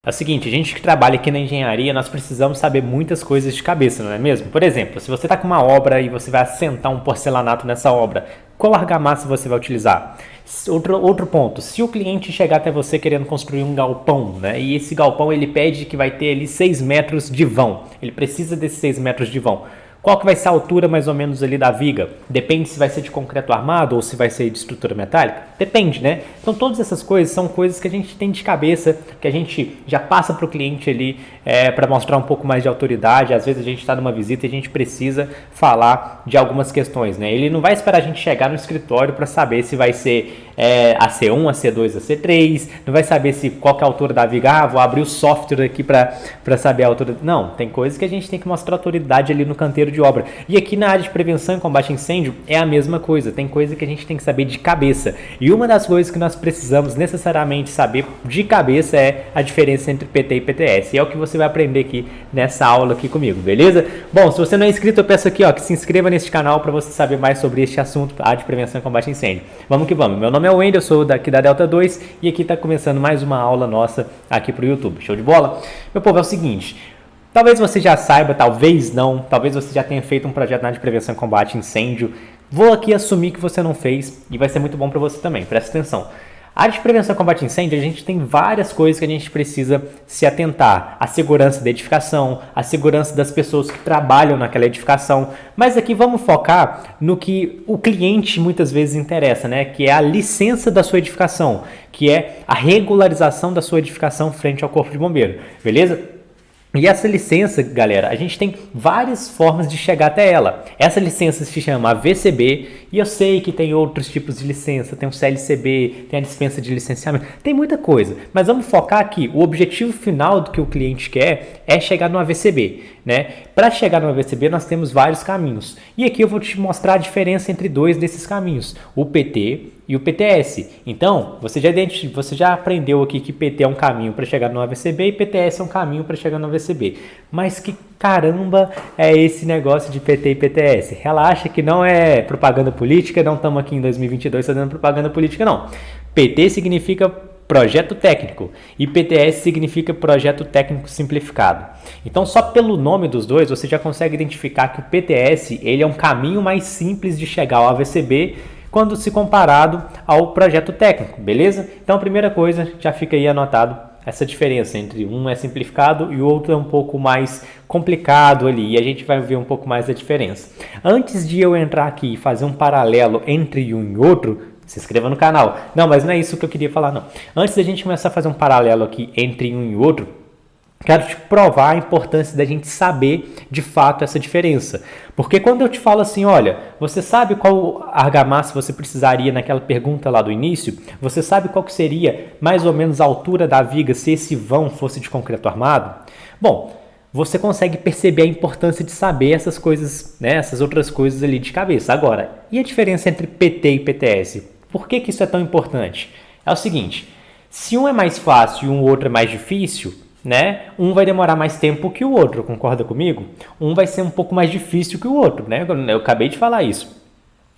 É o seguinte, a gente que trabalha aqui na engenharia, nós precisamos saber muitas coisas de cabeça, não é mesmo? Por exemplo, se você está com uma obra e você vai assentar um porcelanato nessa obra, qual argamassa você vai utilizar? Outro ponto, se o cliente chegar até você querendo construir um galpão, né, e esse galpão ele pede que vai ter ali 6 metros de vão, ele precisa desses 6 metros de vão. Qual que vai ser a altura mais ou menos ali da viga? Depende se vai ser de concreto armado ou se vai ser de estrutura metálica? Depende, né? Então todas essas coisas são coisas que a gente tem de cabeça, que a gente já passa para o cliente ali para mostrar um pouco mais de autoridade. Às vezes a gente está numa visita e a gente precisa falar de algumas questões, né? Ele não vai esperar a gente chegar no escritório para saber se vai ser a C1, a C2, a C3, não vai saber se qual que é a altura da viga, vou abrir o software aqui para saber a altura. Não, tem coisas que a gente tem que mostrar autoridade ali no canteiro de obra. E aqui na área de prevenção e combate a incêndio é a mesma coisa, tem coisa que a gente tem que saber de cabeça. E uma das coisas que nós precisamos necessariamente saber de cabeça é a diferença entre PT e PTS. E é o que você vai aprender aqui nessa aula aqui comigo, beleza? Bom, se você não é inscrito, eu peço aqui que se inscreva neste canal para você saber mais sobre este assunto, área de prevenção e combate a incêndio. Vamos que vamos. Meu nome é Wendel, eu sou daqui da Delta 2 e aqui está começando mais uma aula nossa aqui para o YouTube. Show de bola? Meu povo, é o seguinte... Talvez você já saiba, talvez não, talvez você já tenha feito um projeto na área de prevenção e combate a incêndio. Vou aqui assumir que você não fez e vai ser muito bom para você também, presta atenção. A área de prevenção e combate a incêndio, a gente tem várias coisas que a gente precisa se atentar. A segurança da edificação, a segurança das pessoas que trabalham naquela edificação. Mas aqui vamos focar no que o cliente muitas vezes interessa, né? Que é a licença da sua edificação, que é a regularização da sua edificação frente ao corpo de bombeiro, beleza? E essa licença, galera, a gente tem várias formas de chegar até ela. Essa licença se chama VCB e eu sei que tem outros tipos de licença, tem o CLCB, tem a dispensa de licenciamento, tem muita coisa. Mas vamos focar aqui, o objetivo final do que o cliente quer é chegar no AVCB, né? Para chegar no AVCB nós temos vários caminhos. E aqui eu vou te mostrar a diferença entre dois desses caminhos, o PT e o PTS. Então, você já aprendeu aqui que PT é um caminho para chegar no AVCB e PTS é um caminho para chegar no AVCB. Mas que caramba é esse negócio de PT e PTS? Relaxa que não é propaganda política, não estamos aqui em 2022 fazendo propaganda política não. PT significa projeto técnico e PTS significa projeto técnico simplificado. Então, só pelo nome dos dois, você já consegue identificar que o PTS ele é um caminho mais simples de chegar ao AVCB quando se comparado ao projeto técnico, beleza? Então, a primeira coisa, já fica aí anotado essa diferença entre um é simplificado e o outro é um pouco mais complicado ali, e a gente vai ver um pouco mais a diferença. Antes de eu entrar aqui e fazer um paralelo entre um e outro, se inscreva no canal. Não, mas não é isso que eu queria falar, não. Antes da gente começar a fazer um paralelo aqui entre um e outro, quero te provar a importância da gente saber de fato essa diferença. Porque quando eu te falo assim, olha, você sabe qual argamassa você precisaria naquela pergunta lá do início? Você sabe qual que seria mais ou menos a altura da viga se esse vão fosse de concreto armado? Bom, você consegue perceber a importância de saber essas coisas, né, essas outras coisas ali de cabeça. Agora, e a diferença entre PT e PTS? Por que isso é tão importante? É o seguinte, se um é mais fácil e o outro é mais difícil, né? Um vai demorar mais tempo que o outro, concorda comigo? Um vai ser um pouco mais difícil que o outro, né? Eu acabei de falar isso.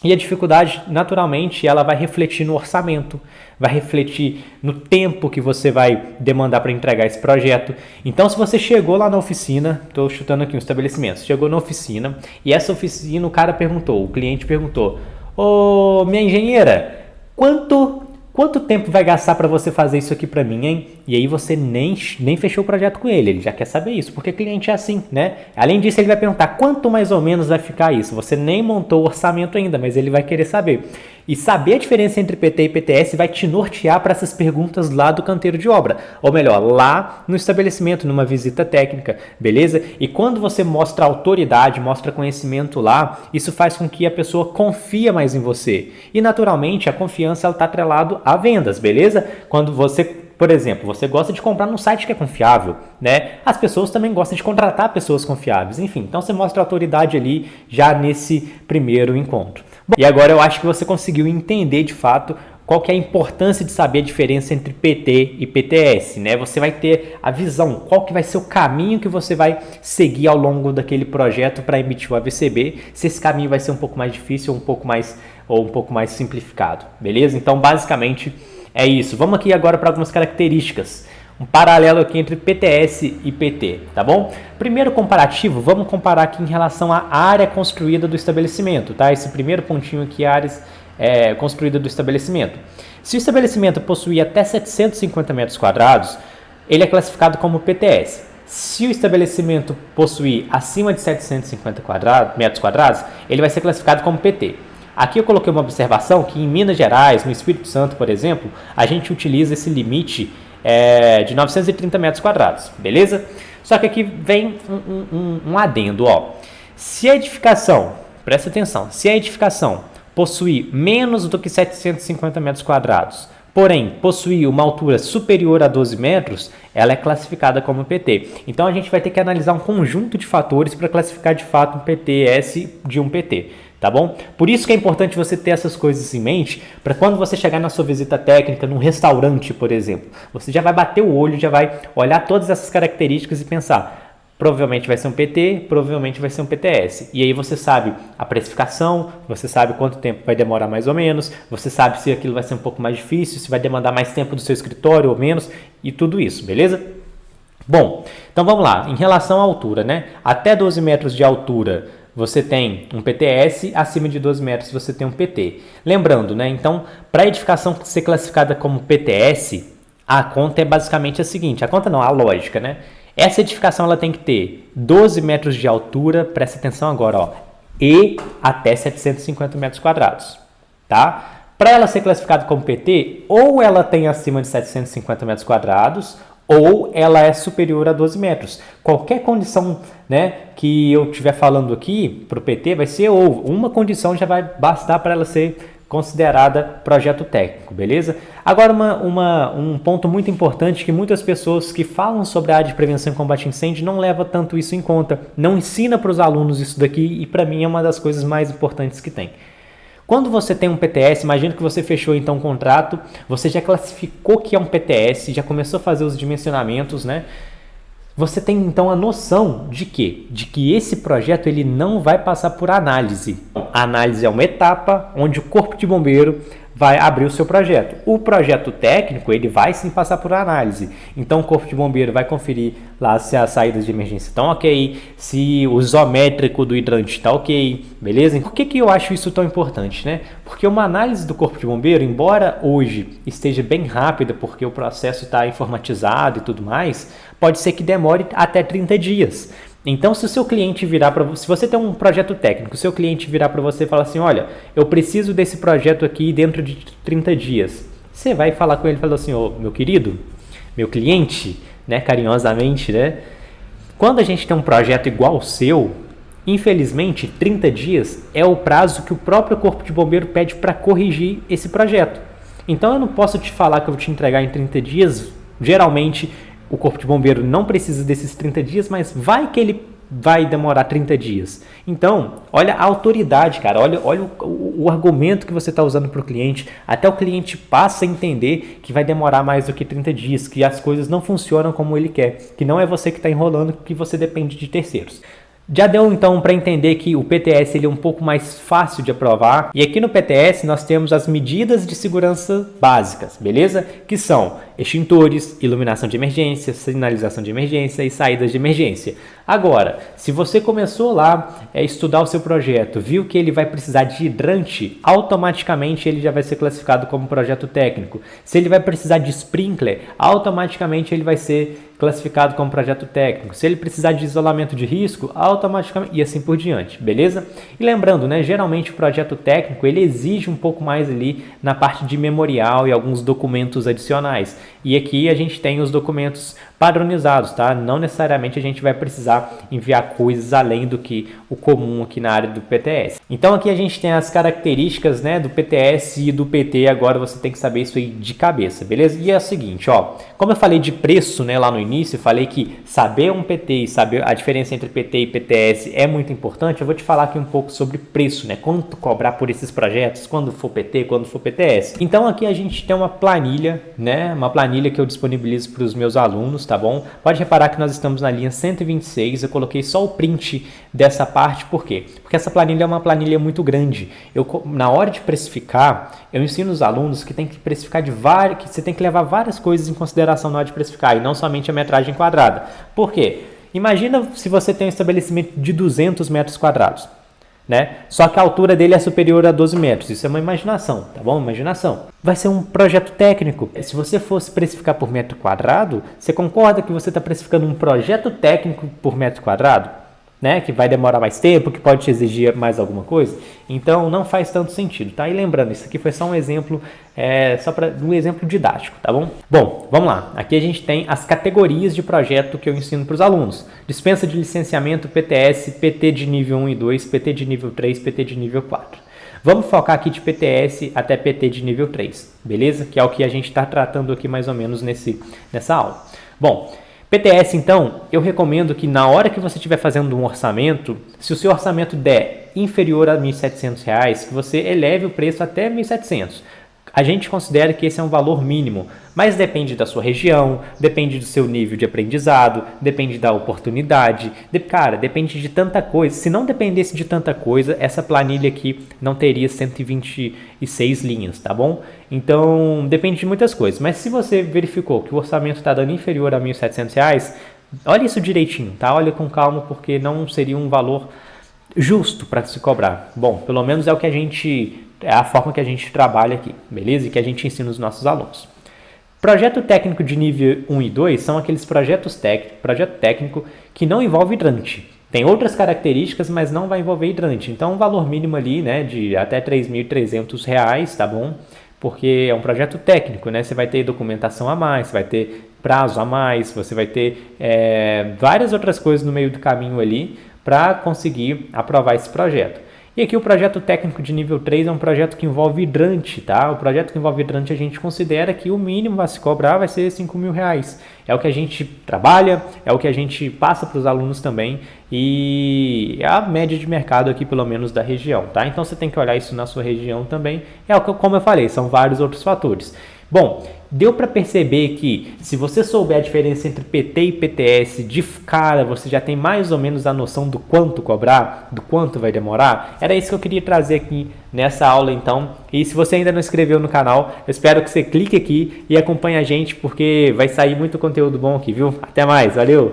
E a dificuldade, naturalmente, ela vai refletir no orçamento, vai refletir no tempo que você vai demandar para entregar esse projeto. Então, se você chegou lá na oficina, estou chutando aqui um estabelecimento, chegou na oficina e essa oficina o cara perguntou, o cliente perguntou, ô minha engenheira, quanto tempo vai gastar para você fazer isso aqui para mim, hein? E aí você nem fechou o projeto com ele já quer saber isso, porque cliente é assim, né? Além disso, ele vai perguntar quanto mais ou menos vai ficar isso. Você nem montou o orçamento ainda, mas ele vai querer saber. E saber a diferença entre PT e PTS vai te nortear para essas perguntas lá do canteiro de obra. Ou melhor, lá no estabelecimento, numa visita técnica, beleza? E quando você mostra autoridade, mostra conhecimento lá, isso faz com que a pessoa confie mais em você. E naturalmente, a confiança está atrelada a vendas, beleza? Quando você... Por exemplo, você gosta de comprar num site que é confiável, né? As pessoas também gostam de contratar pessoas confiáveis. Enfim, então você mostra autoridade ali já nesse primeiro encontro. Bom, e agora eu acho que você conseguiu entender de fato qual que é a importância de saber a diferença entre PT e PTS, né? Você vai ter a visão, qual que vai ser o caminho que você vai seguir ao longo daquele projeto para emitir o AVCB, se esse caminho vai ser um pouco mais difícil ou um pouco mais simplificado, beleza? Então, basicamente... é isso. Vamos aqui agora para algumas características. um paralelo aqui entre PTS e PT, tá bom? Primeiro comparativo, vamos comparar aqui em relação à área construída do estabelecimento, tá? Esse primeiro pontinho aqui, áreas construída do estabelecimento. Se o estabelecimento possuir até 750 metros quadrados, ele é classificado como PTS. Se o estabelecimento possuir acima de 750 metros quadrados, ele vai ser classificado como PT. Aqui eu coloquei uma observação que em Minas Gerais, no Espírito Santo, por exemplo, a gente utiliza esse limite de 930 metros quadrados, beleza? Só que aqui vem um adendo, ó. Se a edificação, presta atenção, se a edificação possuir menos do que 750 metros quadrados, porém possuir uma altura superior a 12 metros, ela é classificada como PT. Então a gente vai ter que analisar um conjunto de fatores para classificar de fato um PTS de um PT. Tá bom? Por isso que é importante você ter essas coisas em mente, para quando você chegar na sua visita técnica, num restaurante, por exemplo, você já vai bater o olho, já vai olhar todas essas características e pensar, provavelmente vai ser um PT, provavelmente vai ser um PTS. E aí você sabe a precificação, você sabe quanto tempo vai demorar mais ou menos, você sabe se aquilo vai ser um pouco mais difícil, se vai demandar mais tempo do seu escritório ou menos, e tudo isso, beleza? Bom, então vamos lá. Em relação à altura, né? Até 12 metros de altura, você tem um PTS, acima de 12 metros você tem um PT. Lembrando, né? Então, para a edificação ser classificada como PTS, a conta é basicamente a seguinte, a lógica, né? Essa edificação ela tem que ter 12 metros de altura, presta atenção agora, ó, e até 750 metros quadrados, tá? Para ela ser classificada como PT, ou ela tem acima de 750 metros quadrados, ou ela é superior a 12 metros. Qualquer condição, né, que eu estiver falando aqui para o PT vai ser ou. Uma condição já vai bastar para ela ser considerada projeto técnico, beleza? Agora, um ponto muito importante que muitas pessoas que falam sobre a área de prevenção e combate a incêndio não levam tanto isso em conta, não ensina para os alunos isso daqui e para mim é uma das coisas mais importantes que tem. Quando você tem um PTS, imagina que você fechou então um contrato, você já classificou que é um PTS, já começou a fazer os dimensionamentos, né? Você tem então a noção de quê? De que esse projeto ele não vai passar por análise. A análise é uma etapa onde o Corpo de Bombeiro vai abrir o seu projeto. O projeto técnico, ele vai sim passar por análise. Então, o Corpo de Bombeiro vai conferir lá se as saídas de emergência estão ok, se o isométrico do hidrante está ok, beleza? Por que eu acho isso tão importante, né? Porque uma análise do Corpo de Bombeiro, embora hoje esteja bem rápida, porque o processo está informatizado e tudo mais, pode ser que demore até 30 dias. Então, se o seu cliente virar para você, se você tem um projeto técnico, o seu cliente virar para você e falar assim, olha, eu preciso desse projeto aqui dentro de 30 dias. Você vai falar com ele e falar assim, ô, meu querido, meu cliente, né, carinhosamente, né? Quando a gente tem um projeto igual ao seu, infelizmente, 30 dias é o prazo que o próprio Corpo de Bombeiro pede para corrigir esse projeto. Então, eu não posso te falar que eu vou te entregar em 30 dias, geralmente o Corpo de Bombeiro não precisa desses 30 dias, mas vai que ele vai demorar 30 dias. Então, olha a autoridade, cara, olha o argumento que você está usando para o cliente, até o cliente passa a entender que vai demorar mais do que 30 dias, que as coisas não funcionam como ele quer, que não é você que está enrolando, que você depende de terceiros. Já deu então para entender que o PTS ele é um pouco mais fácil de aprovar, e aqui no PTS nós temos as medidas de segurança básicas, beleza? Que são extintores, iluminação de emergência, sinalização de emergência e saídas de emergência. Agora, se você começou lá a estudar o seu projeto, viu que ele vai precisar de hidrante, automaticamente ele já vai ser classificado como projeto técnico. Se ele vai precisar de sprinkler, automaticamente ele vai ser classificado como projeto técnico. Se ele precisar de isolamento de risco, automaticamente, e assim por diante, beleza? E lembrando, né, geralmente o projeto técnico, ele exige um pouco mais ali na parte de memorial e alguns documentos adicionais. E aqui a gente tem os documentos padronizados, tá? Não necessariamente a gente vai precisar enviar coisas além do que o comum aqui na área do PTS. Então aqui a gente tem as características, né, do PTS e do PT, agora você tem que saber isso aí de cabeça, beleza? E é o seguinte, ó, como eu falei de preço, né, lá no início, início, falei que saber um PT e saber a diferença entre PT e PTS é muito importante. Eu vou te falar aqui um pouco sobre preço, né? Quanto cobrar por esses projetos, quando for PT, quando for PTS. Então aqui a gente tem uma planilha, né? Uma planilha que eu disponibilizo para os meus alunos, tá bom? Pode reparar que nós estamos na linha 126, eu coloquei só o print dessa parte, por quê? Porque essa planilha é uma planilha muito grande. Na hora de precificar, eu ensino os alunos que tem que precificar que você tem que levar várias coisas em consideração na hora de precificar, e não somente a metragem quadrada. Por quê? Imagina se você tem um estabelecimento de 200 metros quadrados, né? Só que a altura dele é superior a 12 metros. Isso é uma imaginação, tá bom? Imaginação. Vai ser um projeto técnico. Se você fosse precificar por metro quadrado, você concorda que você está precificando um projeto técnico por metro quadrado? Né, que vai demorar mais tempo, que pode te exigir mais alguma coisa, então não faz tanto sentido, tá? E lembrando, isso aqui foi só um exemplo, um exemplo didático, tá bom? Bom, vamos lá. Aqui a gente tem as categorias de projeto que eu ensino para os alunos: dispensa de licenciamento, PTS, PT de nível 1 e 2, PT de nível 3, PT de nível 4. Vamos focar aqui de PTS até PT de nível 3, beleza? Que é o que a gente está tratando aqui mais ou menos nessa aula. Bom, PTS, então, eu recomendo que na hora que você estiver fazendo um orçamento, se o seu orçamento der inferior a R$ 1.700, que você eleve o preço até R$ 1.700. A gente considera que esse é um valor mínimo, mas depende da sua região, depende do seu nível de aprendizado, depende da oportunidade, depende de tanta coisa. Se não dependesse de tanta coisa, essa planilha aqui não teria 126 linhas, tá bom? Então, depende de muitas coisas, mas se você verificou que o orçamento está dando inferior a R$ 1.700, olha isso direitinho, tá? Olha com calma, porque não seria um valor justo para se cobrar. Bom, pelo menos é a forma que a gente trabalha aqui, beleza? E que a gente ensina os nossos alunos. Projeto técnico de nível 1 e 2 são aqueles projeto técnico que não envolve hidrante. Tem outras características, mas não vai envolver hidrante. Então, um valor mínimo ali, né, de até R$ 3.300, tá bom? Porque é um projeto técnico, né? Você vai ter documentação a mais, você vai ter prazo a mais, você vai ter várias outras coisas no meio do caminho ali para conseguir aprovar esse projeto. E aqui o projeto técnico de nível 3 é um projeto que envolve hidrante, tá? O projeto que envolve hidrante a gente considera que o mínimo a se cobrar vai ser R$ 5.000. É o que a gente trabalha, é o que a gente passa para os alunos também e é a média de mercado aqui, pelo menos da região, tá? Então você tem que olhar isso na sua região também. Como eu falei, são vários outros fatores. Bom, deu para perceber que se você souber a diferença entre PT e PTS de cara, você já tem mais ou menos a noção do quanto cobrar, do quanto vai demorar? Era isso que eu queria trazer aqui nessa aula então. E se você ainda não se inscreveu no canal, eu espero que você clique aqui e acompanhe a gente, porque vai sair muito conteúdo bom aqui, viu? Até mais, valeu!